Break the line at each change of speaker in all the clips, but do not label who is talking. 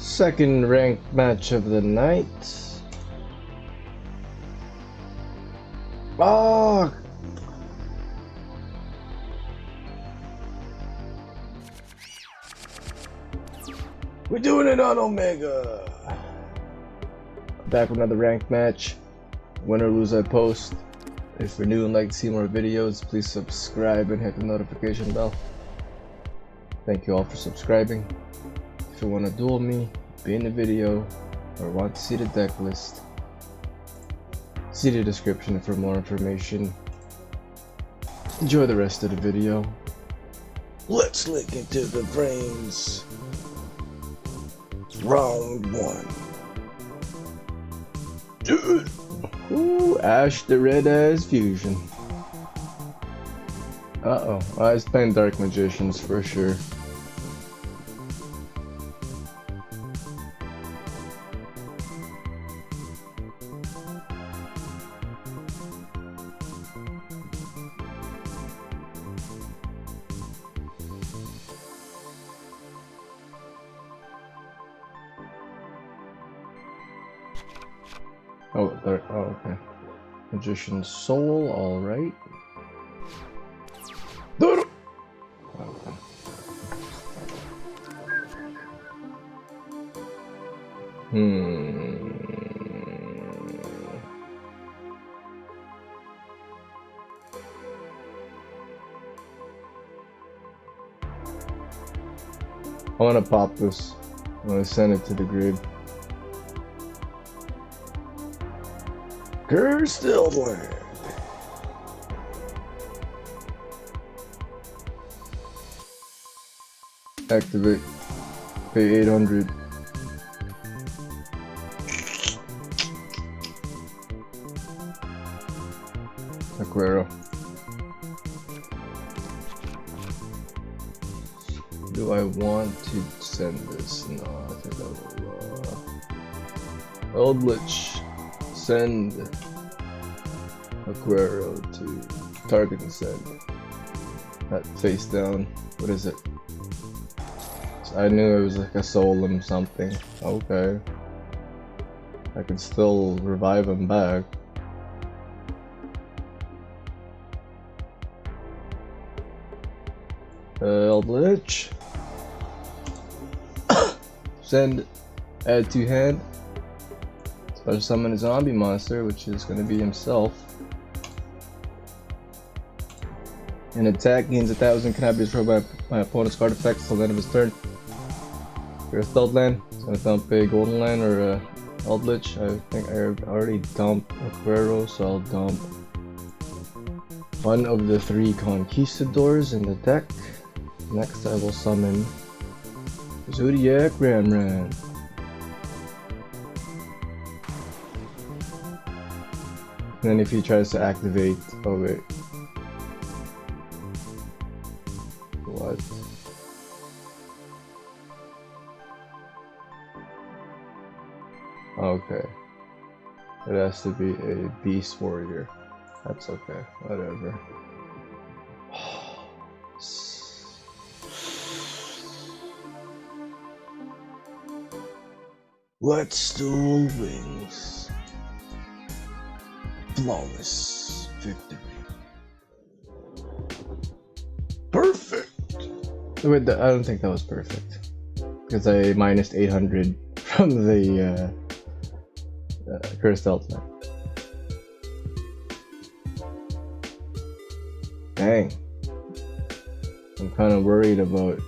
Second ranked match of the night. Oh! We're doing it on Omega! Back with another ranked match. Win or lose, I post. If you're new and like to see more videos, please subscribe and hit the notification bell. Thank you all for subscribing. If you want to duel me, be in the video, or want to see the deck list, see the description for more information. Enjoy the rest of the video. Let's look into the frames. Round 1. Dude. Ooh, Ash the Red-Eyes Fusion. Uh-oh, I was playing Dark Magicians for sure. Oh, there. Oh, okay. Magician's Soul, alright. Okay. I want to pop this. I'm going to send it to the grid. Still land. Activate. Pay 800. Aquero. Do I want to send this? No, I think I will. ZOOLICH. Send Aquero to target and send. That face down. What is it? I knew it was like a Solemn something. Okay. I can still revive him back. ZOOLICH. Send. Add to hand. Special summon a zombie monster, which is going to be himself. An attack gains 1,000, cannot be destroyed by my opponent's card effects till the end of his turn. For a stealth land, it's going to dump a golden land or a ZOOLICH. I think I already dumped Aquero, so I'll dump one of the 3 conquistadors in the deck. Next I will summon Zodiac Ramran. And then if he tries to activate, oh wait, what? Okay, it has to be a beast warrior. That's okay, whatever. Let's duel wings. Flawless victory. Perfect! Wait, I don't think that was perfect. Because I minus 800 from the Cursed Ultimate. Dang. I'm kind of worried about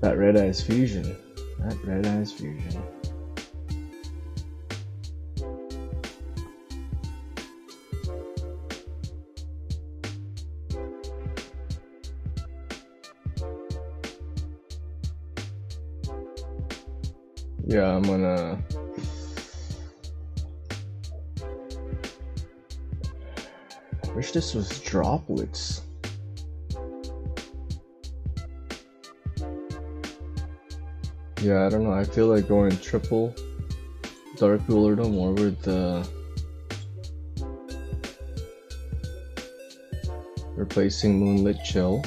that Red-Eyes Fusion. That Red-Eyes Fusion. Yeah, I'm gonna wish this was droplets. Yeah, I don't know, I feel like going triple Dark Ruler no more with replacing Moonlit Chill,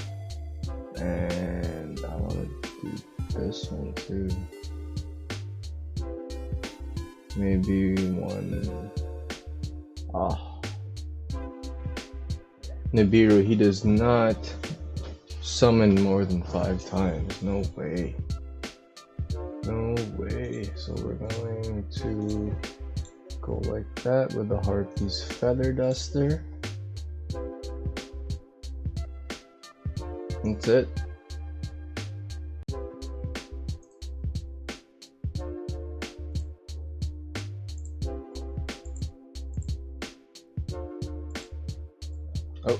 and I want to do this one too. Maybe one. Nibiru, he does not summon more than 5 times. No way. No way. So we're going to go like that with the Harpy's Feather Duster. That's it. Oh,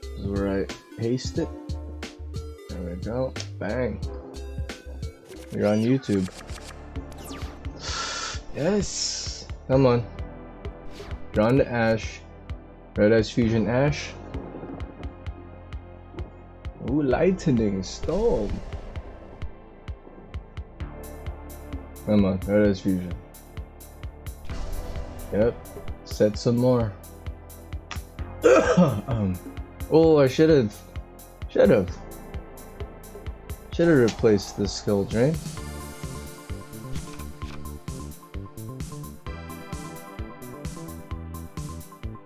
this is where I paste it. There we go. Bang. You're on YouTube. Yes. Come on. Drawn to Ash. Red Eyes Fusion Ash. Ooh, Lightning Storm. Come on, Red Eyes Fusion. Yep. Set some more. Oh, I should have replaced the skill drain.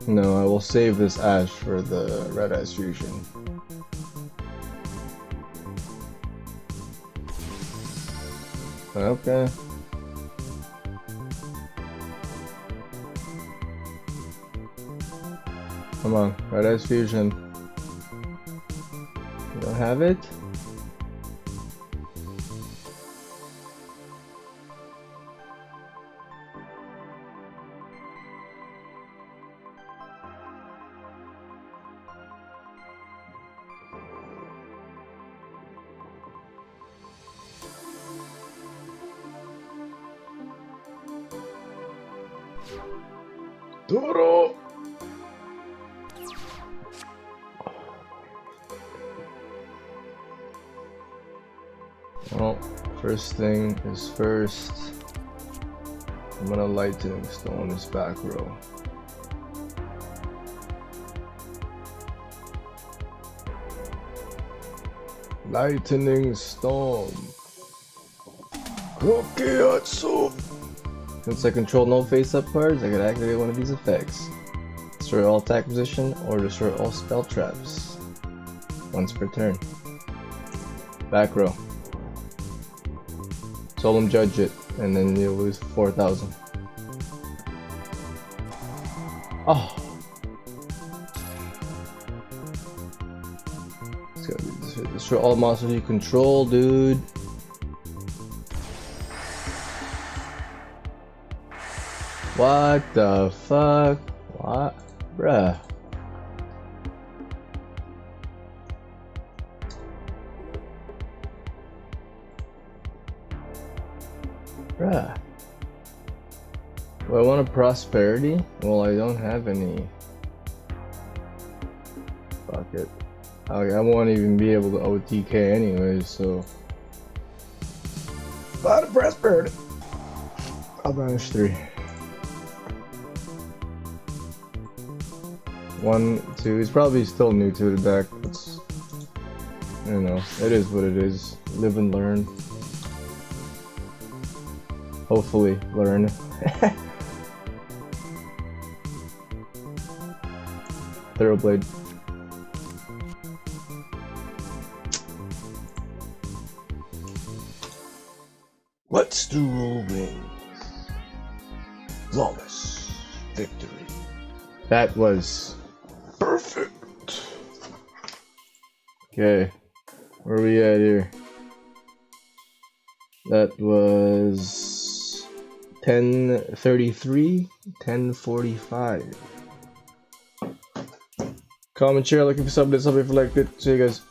No, I will save this Ash for the Red Eyes Fusion. Okay. Come on, Red Eyes Fusion. You don't have it? Duro! Well, first thing is first. I'm gonna Lightning Stone this back row. Lightning Storm. Kokiatsu! Since I control no face-up cards, I can activate one of these effects. Destroy all attack position or destroy all spell traps. Once per turn. Back row. Solemn Judge it, and then you'll lose 4,000. Oh! It's gotta be destroy all monsters you control, dude. What the fuck? What? Bruh. Bruh. Do I want a prosperity? Well, I don't have any. Fuck it. I won't even be able to OTK anyways, so. Not a prosperity. I'll banish 3. 1, 2. He's probably still new to the deck. It's, you know, it is what it is. Live and learn. Hopefully, learn. Thoroughblade. Let's duel wings. Flawless victory. That was perfect. Okay, where are we at here? That was 10:33, 10:45. Comment, share, looking for something, if you liked it. See you guys.